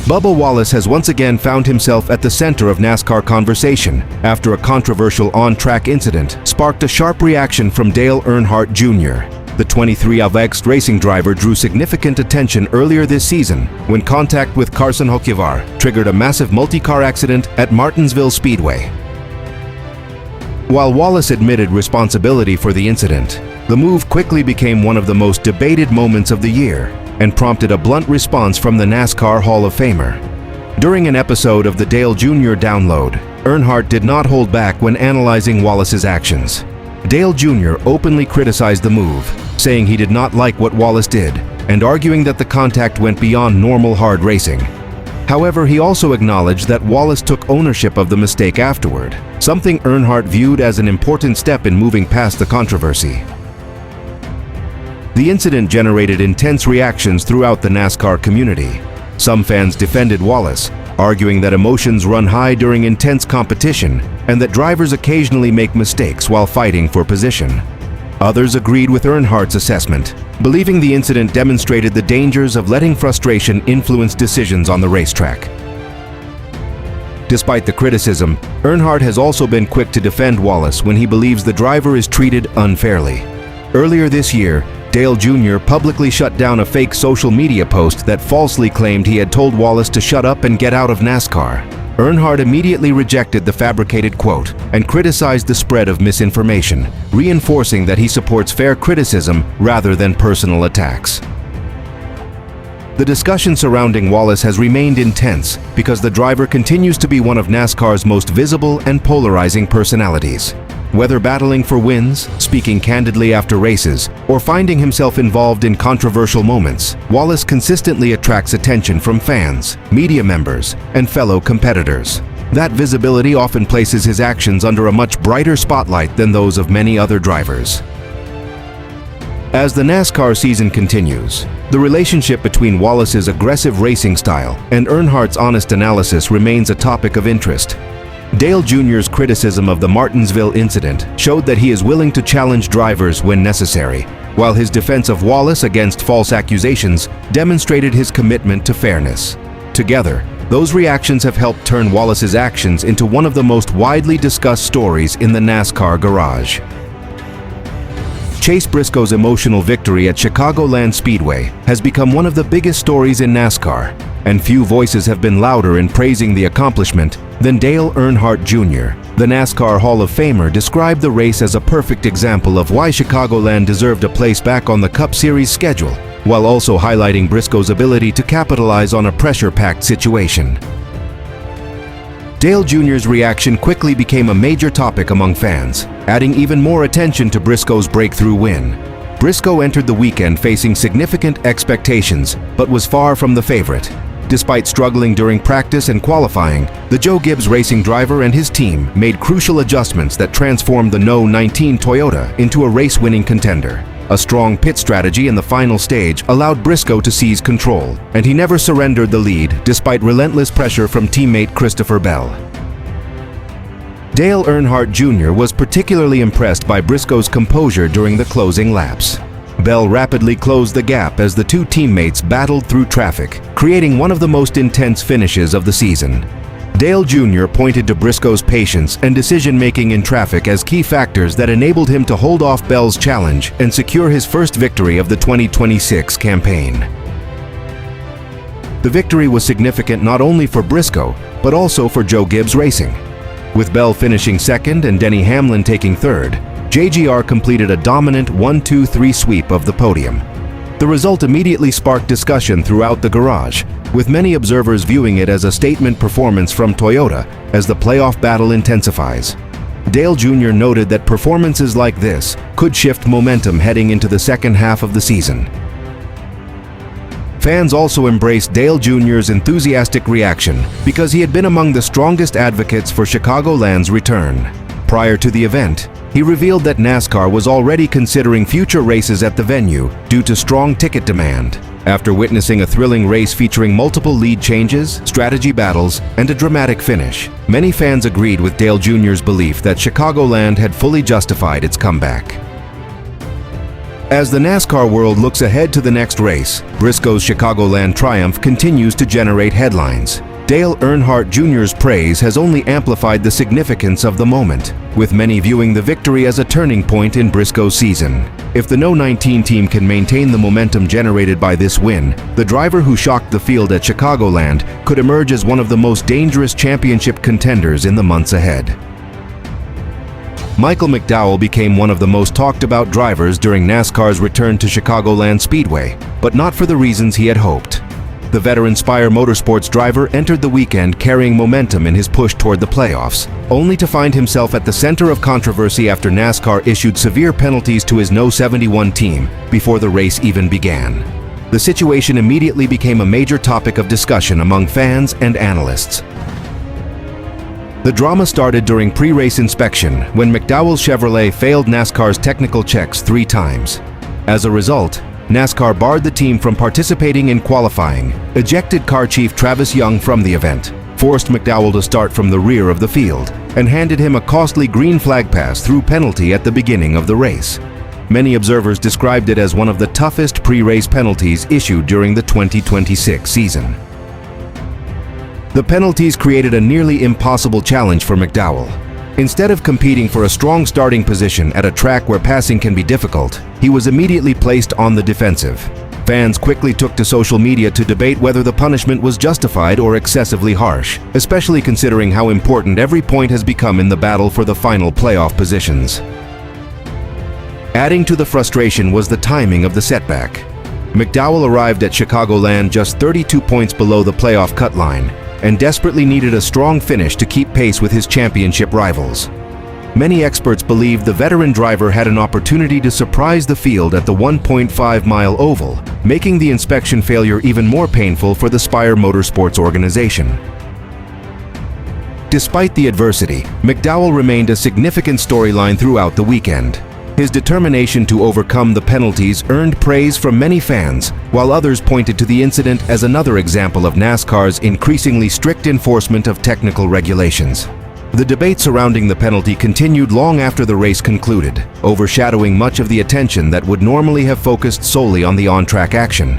Bubba Wallace has once again found himself at the center of NASCAR conversation after a controversial on-track incident sparked a sharp reaction from Dale Earnhardt Jr. The 23-year-old racing driver drew significant attention earlier this season when contact with Carson Hocevar triggered a massive multi-car accident at Martinsville Speedway. While Wallace admitted responsibility for the incident, the move quickly became one of the most debated moments of the year and prompted a blunt response from the NASCAR Hall of Famer. During an episode of the Dale Jr. Download, Earnhardt did not hold back when analyzing Wallace's actions. Dale Jr. openly criticized the move, saying he did not like what Wallace did and arguing that the contact went beyond normal hard racing. However, he also acknowledged that Wallace took ownership of the mistake afterward, something Earnhardt viewed as an important step in moving past the controversy. The incident generated intense reactions throughout the NASCAR community. Some fans defended Wallace, arguing that emotions run high during intense competition and that drivers occasionally make mistakes while fighting for position. Others agreed with Earnhardt's assessment, believing the incident demonstrated the dangers of letting frustration influence decisions on the racetrack. Despite the criticism, Earnhardt has also been quick to defend Wallace when he believes the driver is treated unfairly. Earlier this year, Dale Jr. publicly shut down a fake social media post that falsely claimed he had told Wallace to shut up and get out of NASCAR. Earnhardt immediately rejected the fabricated quote and criticized the spread of misinformation, reinforcing that he supports fair criticism rather than personal attacks. The discussion surrounding Wallace has remained intense because the driver continues to be one of NASCAR's most visible and polarizing personalities. Whether battling for wins, speaking candidly after races, or finding himself involved in controversial moments, Wallace consistently attracts attention from fans, media members, and fellow competitors. That visibility often places his actions under a much brighter spotlight than those of many other drivers. As the NASCAR season continues, the relationship between Wallace's aggressive racing style and Earnhardt's honest analysis remains a topic of interest. Dale Jr.'s criticism of the Martinsville incident showed that he is willing to challenge drivers when necessary, while his defense of Wallace against false accusations demonstrated his commitment to fairness. Together, those reactions have helped turn Wallace's actions into one of the most widely discussed stories in the NASCAR garage. Chase Briscoe's emotional victory at Chicagoland Speedway has become one of the biggest stories in NASCAR, and few voices have been louder in praising the accomplishment than Dale Earnhardt Jr. The NASCAR Hall of Famer described the race as a perfect example of why Chicagoland deserved a place back on the Cup Series schedule, while also highlighting Briscoe's ability to capitalize on a pressure-packed situation. Dale Jr.'s reaction quickly became a major topic among fans, adding even more attention to Briscoe's breakthrough win. Briscoe entered the weekend facing significant expectations, but was far from the favorite. Despite struggling during practice and qualifying, the Joe Gibbs Racing driver and his team made crucial adjustments that transformed the No. 19 Toyota into a race-winning contender. A strong pit strategy in the final stage allowed Briscoe to seize control, and he never surrendered the lead despite relentless pressure from teammate Christopher Bell. Dale Earnhardt Jr. was particularly impressed by Briscoe's composure during the closing laps. Bell rapidly closed the gap as the two teammates battled through traffic, creating one of the most intense finishes of the season. Dale Jr. pointed to Briscoe's patience and decision-making in traffic as key factors that enabled him to hold off Bell's challenge and secure his first victory of the 2026 campaign. The victory was significant not only for Briscoe, but also for Joe Gibbs Racing. With Bell finishing second and Denny Hamlin taking third, JGR completed a dominant 1-2-3 sweep of the podium. The result immediately sparked discussion throughout the garage, with many observers viewing it as a statement performance from Toyota as the playoff battle intensifies. Dale Jr. noted that performances like this could shift momentum heading into the second half of the season. Fans also embraced Dale Jr.'s enthusiastic reaction because he had been among the strongest advocates for Chicagoland's return. Prior to the event, he revealed that NASCAR was already considering future races at the venue due to strong ticket demand. After witnessing a thrilling race featuring multiple lead changes, strategy battles, and a dramatic finish, many fans agreed with Dale Jr.'s belief that Chicagoland had fully justified its comeback. As the NASCAR world looks ahead to the next race, Briscoe's Chicagoland triumph continues to generate headlines. Dale Earnhardt Jr.'s praise has only amplified the significance of the moment, with many viewing the victory as a turning point in Briscoe's season. If the No. 19 team can maintain the momentum generated by this win, the driver who shocked the field at Chicagoland could emerge as one of the most dangerous championship contenders in the months ahead. Michael McDowell became one of the most talked about drivers during NASCAR's return to Chicagoland Speedway, but not for the reasons he had hoped. The veteran Spire Motorsports driver entered the weekend carrying momentum in his push toward the playoffs, only to find himself at the center of controversy after NASCAR issued severe penalties to his No. 71 team before the race even began. The situation immediately became a major topic of discussion among fans and analysts. The drama started during pre-race inspection when McDowell's Chevrolet failed NASCAR's technical checks 3 times. As a result, NASCAR barred the team from participating in qualifying, ejected car chief Travis Young from the event, forced McDowell to start from the rear of the field, and handed him a costly green flag pass through penalty at the beginning of the race. Many observers described it as one of the toughest pre-race penalties issued during the 2026 season. The penalties created a nearly impossible challenge for McDowell. Instead of competing for a strong starting position at a track where passing can be difficult, he was immediately placed on the defensive. Fans quickly took to social media to debate whether the punishment was justified or excessively harsh, especially considering how important every point has become in the battle for the final playoff positions. Adding to the frustration was the timing of the setback. McDowell arrived at Chicagoland just 32 points below the playoff cut line, and desperately needed a strong finish to keep pace with his championship rivals. Many experts believe the veteran driver had an opportunity to surprise the field at the 1.5-mile oval, making the inspection failure even more painful for the Spire Motorsports organization. Despite the adversity, McDowell remained a significant storyline throughout the weekend. His determination to overcome the penalties earned praise from many fans, while others pointed to the incident as another example of NASCAR's increasingly strict enforcement of technical regulations. The debate surrounding the penalty continued long after the race concluded, overshadowing much of the attention that would normally have focused solely on the on-track action.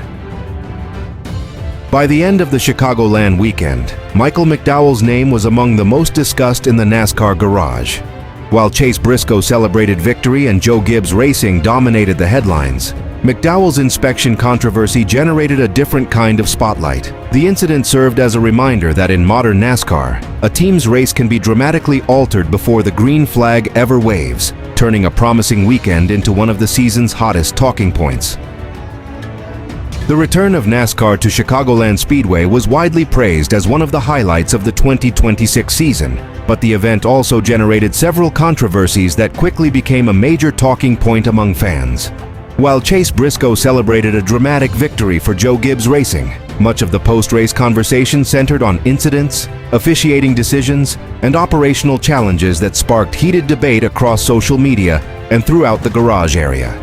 By the end of the Chicagoland weekend, Michael McDowell's name was among the most discussed in the NASCAR garage. While Chase Briscoe celebrated victory and Joe Gibbs Racing dominated the headlines, McDowell's inspection controversy generated a different kind of spotlight. The incident served as a reminder that in modern NASCAR, a team's race can be dramatically altered before the green flag ever waves, turning a promising weekend into one of the season's hottest talking points. The return of NASCAR to Chicagoland Speedway was widely praised as one of the highlights of the 2026 season, but the event also generated several controversies that quickly became a major talking point among fans. While Chase Briscoe celebrated a dramatic victory for Joe Gibbs Racing, much of the post-race conversation centered on incidents, officiating decisions, and operational challenges that sparked heated debate across social media and throughout the garage area.